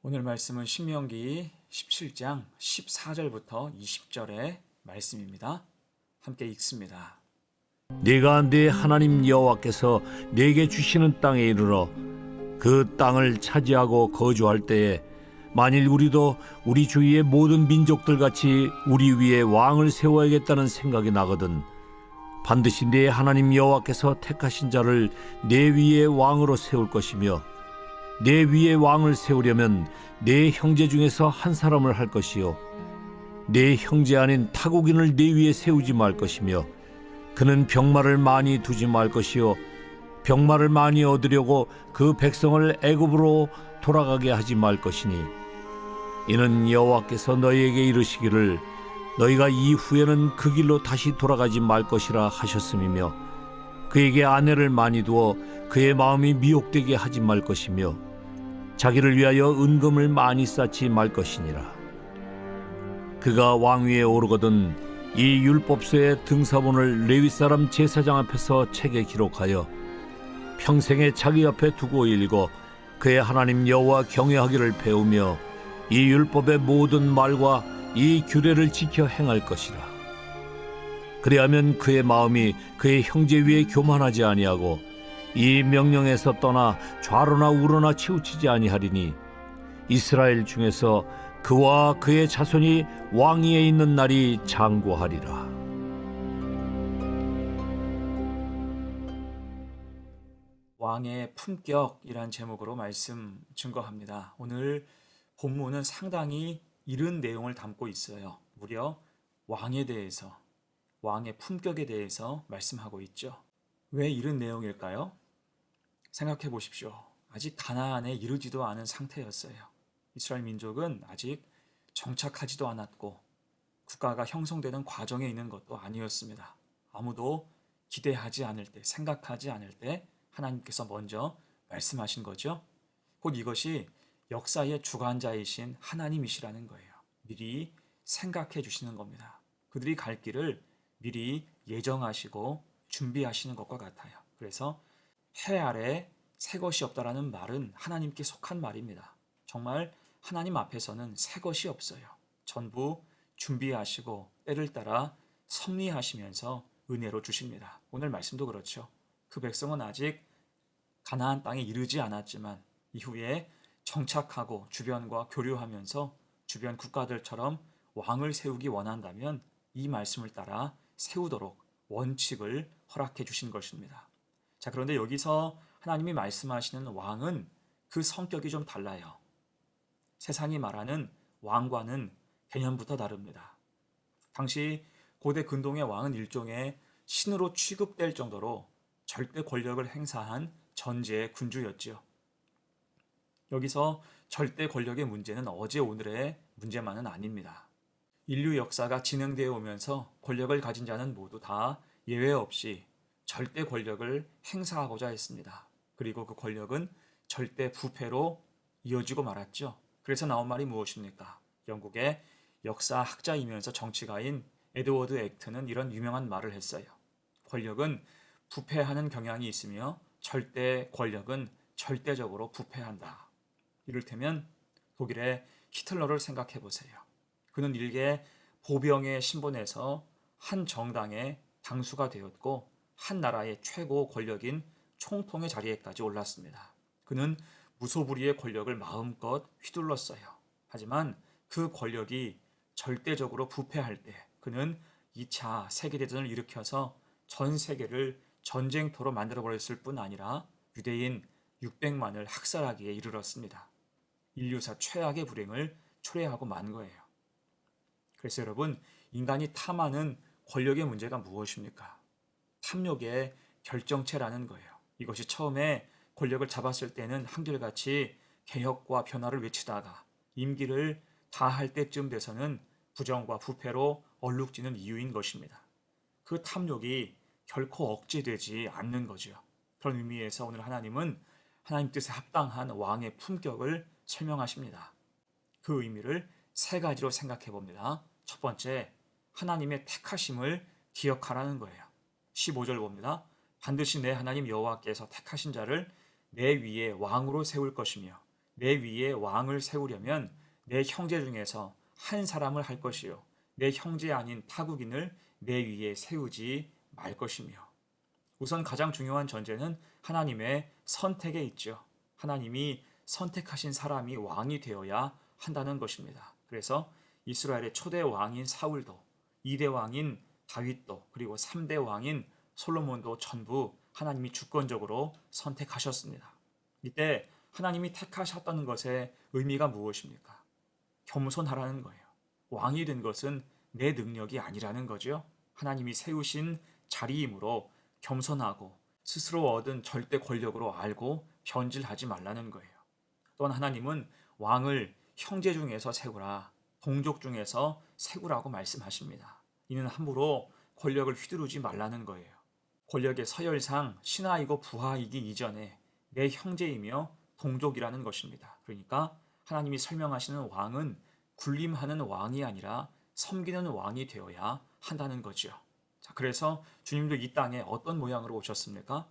오늘 말씀은 신명기 17장 14절부터 20절의 말씀입니다. 함께 읽습니다. 네가 네 하나님 여호와께서 네게 주시는 땅에 이르러 그 땅을 차지하고 거주할 때에 만일 우리도 우리 주위의 모든 민족들 같이 우리 위에 왕을 세워야겠다는 생각이 나거든 반드시 네 하나님 여호와께서 택하신 자를 네 위에 왕으로 세울 것이며 내 위에 왕을 세우려면 내 형제 중에서 한 사람을 할 것이요 내 형제 아닌 타국인을 내 위에 세우지 말 것이며 그는 병마를 많이 두지 말 것이요 병마를 많이 얻으려고 그 백성을 애굽으로 돌아가게 하지 말 것이니 이는 여호와께서 너희에게 이르시기를 너희가 이후에는 그 길로 다시 돌아가지 말 것이라 하셨음이며 그에게 아내를 많이 두어 그의 마음이 미혹되게 하지 말 것이며 자기를 위하여 은금을 많이 쌓지 말 것이니라. 그가 왕위에 오르거든 이 율법서의 등사본을 레위 사람 제사장 앞에서 책에 기록하여 평생에 자기 앞에 두고 읽어 그의 하나님 여호와 경외하기를 배우며 이 율법의 모든 말과 이 규례를 지켜 행할 것이라. 그리하면 그의 마음이 그의 형제 위에 교만하지 아니하고 이 명령에서 떠나 좌로나 우로나 치우치지 아니하리니 이스라엘 중에서 그와 그의 자손이 왕위에 있는 날이 장구하리라. 왕의 품격이란 제목으로 말씀 증거합니다. 오늘 본문은 상당히 이른 내용을 담고 있어요. 무려 왕에 대해서, 왕의 품격에 대해서 말씀하고 있죠. 왜 이른 내용일까요? 생각해 보십시오. 아직 가나안에 이르지도 않은 상태였어요. 이스라엘 민족은 아직 정착하지도 않았고 국가가 형성되는 과정에 있는 것도 아니었습니다. 아무도 기대하지 않을 때, 생각하지 않을 때 하나님께서 먼저 말씀하신 거죠. 곧 이것이 역사의 주관자이신 하나님이시라는 거예요. 미리 생각해 주시는 겁니다. 그들이 갈 길을 미리 예정하시고 준비하시는 것과 같아요. 그래서 해 아래 새 것이 없다라는 말은 하나님께 속한 말입니다. 정말 하나님 앞에서는 새 것이 없어요. 전부 준비하시고 때를 따라 섭리하시면서 은혜로 주십니다. 오늘 말씀도 그렇죠. 그 백성은 아직 가나안 땅에 이르지 않았지만 이후에 정착하고 주변과 교류하면서 주변 국가들처럼 왕을 세우기 원한다면 이 말씀을 따라 세우도록 원칙을 허락해 주신 것입니다. 자, 그런데 여기서 하나님이 말씀하시는 왕은 그 성격이 좀 달라요. 세상이 말하는 왕과는 개념부터 다릅니다. 당시 고대 근동의 왕은 일종의 신으로 취급될 정도로 절대 권력을 행사한 전제의 군주였지요. 여기서 절대 권력의 문제는 어제 오늘의 문제만은 아닙니다. 인류 역사가 진행되어 오면서 권력을 가진 자는 모두 다 예외 없이 절대 권력을 행사하고자 했습니다. 그리고 그 권력은 절대 부패로 이어지고 말았죠. 그래서 나온 말이 무엇입니까? 영국의 역사학자이면서 정치가인 에드워드 액트는 이런 유명한 말을 했어요. 권력은 부패하는 경향이 있으며 절대 권력은 절대적으로 부패한다. 이를테면 독일의 히틀러를 생각해 보세요. 그는 일개 보병의 신분에서 한 정당의 당수가 되었고 한 나라의 최고 권력인 총통의 자리에까지 올랐습니다. 그는 무소불위의 권력을 마음껏 휘둘렀어요. 하지만 그 권력이 절대적으로 부패할 때 그는 2차 세계대전을 일으켜서 전 세계를 전쟁터로 만들어버렸을 뿐 아니라 유대인 600만을 학살하기에 이르렀습니다. 인류사 최악의 불행을 초래하고 만 거예요. 그래서 여러분, 인간이 탐하는 권력의 문제가 무엇입니까? 탐욕의 결정체라는 거예요. 이것이 처음에 권력을 잡았을 때는 한결같이 개혁과 변화를 외치다가 임기를 다할 때쯤 돼서는 부정과 부패로 얼룩지는 이유인 것입니다. 그 탐욕이 결코 억제되지 않는 거죠. 그런 의미에서 오늘 하나님은 하나님 뜻에 합당한 왕의 품격을 설명하십니다. 그 의미를 세 가지로 생각해 봅니다. 첫 번째, 하나님의 택하심을 기억하라는 거예요. 15절 봅니다. 반드시 내 하나님 여호와께서 택하신 자를 내 위에 왕으로 세울 것이며 내 위에 왕을 세우려면 내 형제 중에서 한 사람을 할 것이요 내 형제 아닌 타국인을 내 위에 세우지 말 것이며. 우선 가장 중요한 전제는 하나님의 선택에 있죠. 하나님이 선택하신 사람이 왕이 되어야 한다는 것입니다. 그래서 이스라엘의 초대 왕인 사울도, 2대 왕인 다윗도, 그리고 3대 왕인 솔로몬도 전부 하나님이 주권적으로 선택하셨습니다. 이때 하나님이 택하셨다는 것의 의미가 무엇입니까? 겸손하라는 거예요. 왕이 된 것은 내 능력이 아니라는 거죠. 하나님이 세우신 자리이므로 겸손하고 스스로 얻은 절대 권력으로 알고 변질하지 말라는 거예요. 또한 하나님은 왕을 형제 중에서 세우라, 동족 중에서 세우라고 말씀하십니다. 이는 함부로 권력을 휘두르지 말라는 거예요. 권력의 서열상 신하이고 부하이기 이전에 내 형제이며 동족이라는 것입니다. 그러니까 하나님이 설명하시는 왕은 군림하는 왕이 아니라 섬기는 왕이 되어야 한다는 거죠. 자, 그래서 주님도 이 땅에 어떤 모양으로 오셨습니까?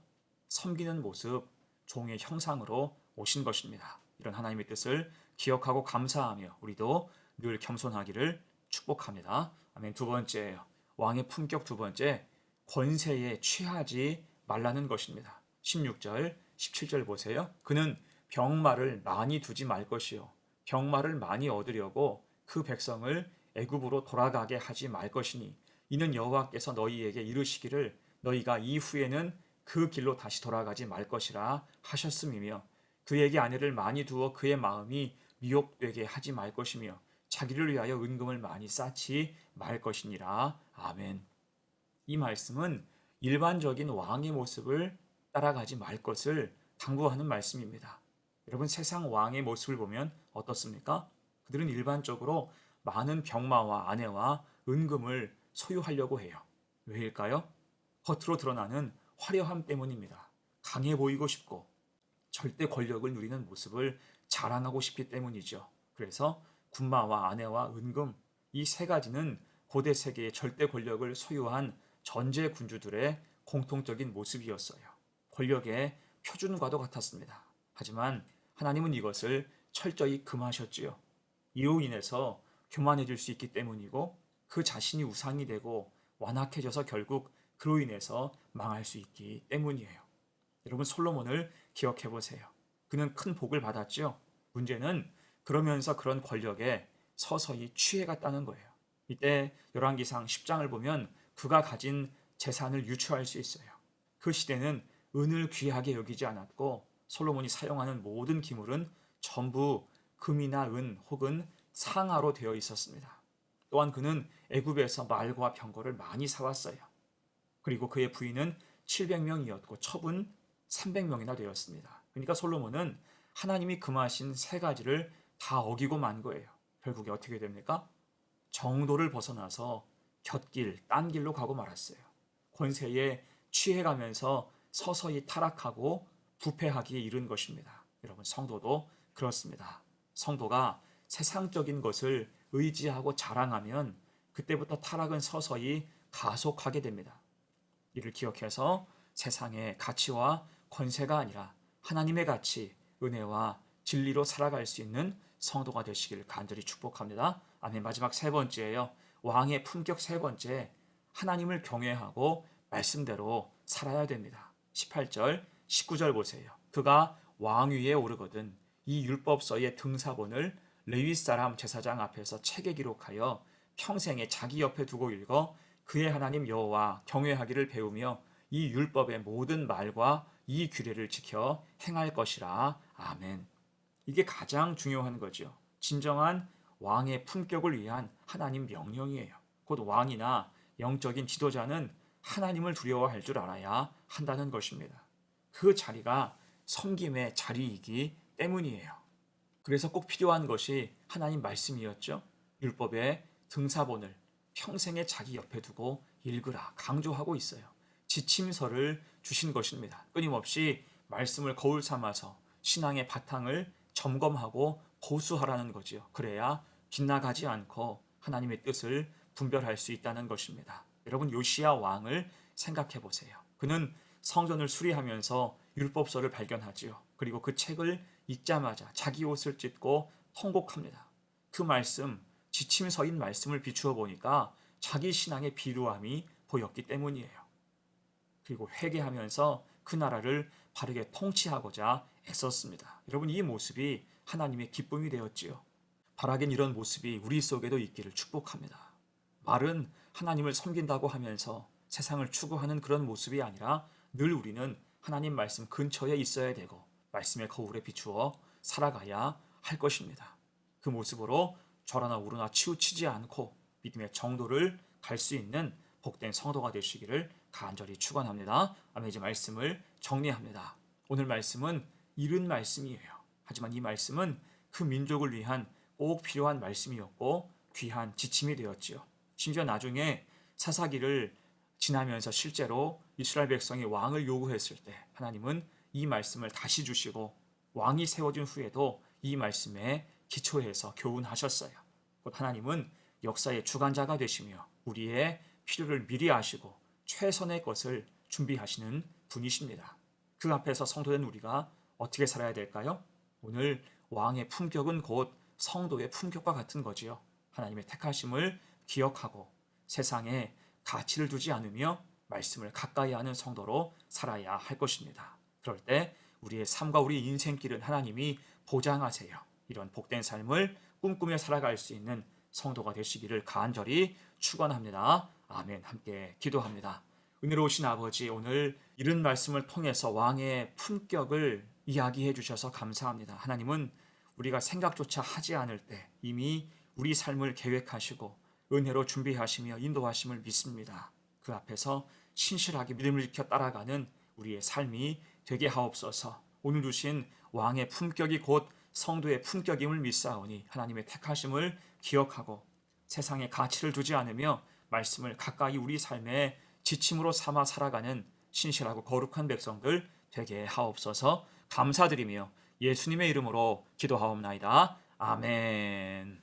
섬기는 모습, 종의 형상으로 오신 것입니다. 이런 하나님의 뜻을 기억하고 감사하며 우리도 늘 겸손하기를 축복합니다. 아멘. 두 번째예요. 왕의 품격 두 번째, 권세에 취하지 말라는 것입니다. 16절, 17절 보세요. 그는 병마를 많이 두지 말 것이요 병마를 많이 얻으려고 그 백성을 애굽으로 돌아가게 하지 말 것이니 이는 여호와께서 너희에게 이르시기를 너희가 이후에는 그 길로 다시 돌아가지 말 것이라 하셨음이며 그에게 아내를 많이 두어 그의 마음이 미혹되게 하지 말 것이며 자기를 위하여 은금을 많이 쌓지 말 것이니라. 아멘. 이 말씀은 일반적인 왕의 모습을 따라가지 말 것을 당부하는 말씀입니다. 여러분, 세상 왕의 모습을 보면 어떻습니까? 그들은 일반적으로 많은 병마와 아내와 은금을 소유하려고 해요. 왜일까요? 겉으로 드러나는 화려함 때문입니다. 강해 보이고 싶고 절대 권력을 누리는 모습을 자랑하고 싶기 때문이죠. 그래서 군마와 아내와 은금, 이 세 가지는 고대 세계의 절대 권력을 소유한 전제 군주들의 공통적인 모습이었어요. 권력의 표준과도 같았습니다. 하지만 하나님은 이것을 철저히 금하셨지요. 이로 인해서 교만해질 수 있기 때문이고 그 자신이 우상이 되고 완악해져서 결국 그로 인해서 망할 수 있기 때문이에요. 여러분, 솔로몬을 기억해 보세요. 그는 큰 복을 받았죠. 문제는 그러면서 그런 권력에 서서히 취해갔다는 거예요. 이때 열왕기상 10장을 보면 그가 가진 재산을 유추할 수 있어요. 그 시대는 은을 귀하게 여기지 않았고 솔로몬이 사용하는 모든 기물은 전부 금이나 은 혹은 상아로 되어 있었습니다. 또한 그는 애굽에서 말과 병거를 많이 사왔어요. 그리고 그의 부인은 700명이었고 첩은 300명이나 되었습니다. 그러니까 솔로몬은 하나님이 금하신 세 가지를 다 어기고 만 거예요. 결국에 어떻게 됩니까? 정도를 벗어나서 곁길, 딴 길로 가고 말았어요. 권세에 취해가면서 서서히 타락하고 부패하기에 이른 것입니다. 여러분, 성도도 그렇습니다. 성도가 세상적인 것을 의지하고 자랑하면 그때부터 타락은 서서히 가속하게 됩니다. 이를 기억해서 세상의 가치와 권세가 아니라 하나님의 가치, 은혜와 진리로 살아갈 수 있는 성도가 되시기를 간절히 축복합니다. 아멘. 마지막 세 번째예요. 왕의 품격 세 번째, 하나님을 경외하고 말씀대로 살아야 됩니다. 18절, 19절 보세요. 그가 왕위에 오르거든 이 율법서의 등사본을 레위 사람 제사장 앞에서 책에 기록하여 평생에 자기 옆에 두고 읽어 그의 하나님 여호와 경외하기를 배우며 이 율법의 모든 말과 이 규례를 지켜 행할 것이라. 아멘. 이게 가장 중요한 거죠. 진정한 왕의 품격을 위한 하나님 명령이에요. 곧 왕이나 영적인 지도자는 하나님을 두려워할 줄 알아야 한다는 것입니다. 그 자리가 섬김의 자리이기 때문이에요. 그래서 꼭 필요한 것이 하나님 말씀이었죠. 율법의 등사본을 평생에 자기 옆에 두고 읽으라 강조하고 있어요. 지침서를 주신 것입니다. 끊임없이 말씀을 거울 삼아서 신앙의 바탕을 점검하고 고수하라는 거지요. 그래야 빗나가지 않고 하나님의 뜻을 분별할 수 있다는 것입니다. 여러분, 요시야 왕을 생각해 보세요. 그는 성전을 수리하면서 율법서를 발견하지요. 그리고 그 책을 읽자마자 자기 옷을 찢고 통곡합니다. 그 말씀, 지침서인 말씀을 비추어 보니까 자기 신앙의 비루함이 보였기 때문이에요. 그리고 회개하면서 그 나라를 바르게 통치하고자 애썼습니다. 여러분, 이 모습이 하나님의 기쁨이 되었지요. 바라긴 이런 모습이 우리 속에도 있기를 축복합니다. 말은 하나님을 섬긴다고 하면서 세상을 추구하는 그런 모습이 아니라 늘 우리는 하나님 말씀 근처에 있어야 되고 말씀의 거울에 비추어 살아가야 할 것입니다. 그 모습으로 좌라나 우로나 치우치지 않고 믿음의 정도를 갈 수 있는 복된 성도가 되시기를 간절히 축원합니다. 아멘. 이제 말씀을 정리합니다. 오늘 말씀은 이른 말씀이에요. 하지만 이 말씀은 그 민족을 위한 꼭 필요한 말씀이었고 귀한 지침이 되었지요. 심지어 나중에 사사기를 지나면서 실제로 이스라엘 백성이 왕을 요구했을 때 하나님은 이 말씀을 다시 주시고 왕이 세워진 후에도 이 말씀에 기초해서 교훈하셨어요. 곧 하나님은 역사의 주관자가 되시며 우리의 필요를 미리 아시고 최선의 것을 준비하시는 분이십니다. 그 앞에서 성도된 우리가 어떻게 살아야 될까요? 오늘 왕의 품격은 곧 성도의 품격과 같은 거지요. 하나님의 택하심을 기억하고 세상에 가치를 두지 않으며 말씀을 가까이 하는 성도로 살아야 할 것입니다. 그럴 때 우리의 삶과 우리 인생길은 하나님이 보장하세요. 이런 복된 삶을 꿈꾸며 살아갈 수 있는 성도가 되시기를 간절히 축원합니다. 아멘. 함께 기도합니다. 은혜로우신 아버지, 오늘 이른 말씀을 통해서 왕의 품격을 이야기해 주셔서 감사합니다. 하나님은 우리가 생각조차 하지 않을 때 이미 우리 삶을 계획하시고 은혜로 준비하시며 인도하심을 믿습니다. 그 앞에서 신실하게 믿음을 지켜 따라가는 우리의 삶이 되게 하옵소서. 오늘 주신 왕의 품격이 곧 성도의 품격임을 믿사오니 하나님의 택하심을 기억하고 세상에 가치를 두지 않으며 말씀을 가까이 우리 삶의 지침으로 삼아 살아가는 신실하고 거룩한 백성들 되게 하옵소서. 감사드리며 예수님의 이름으로 기도하옵나이다. 아멘.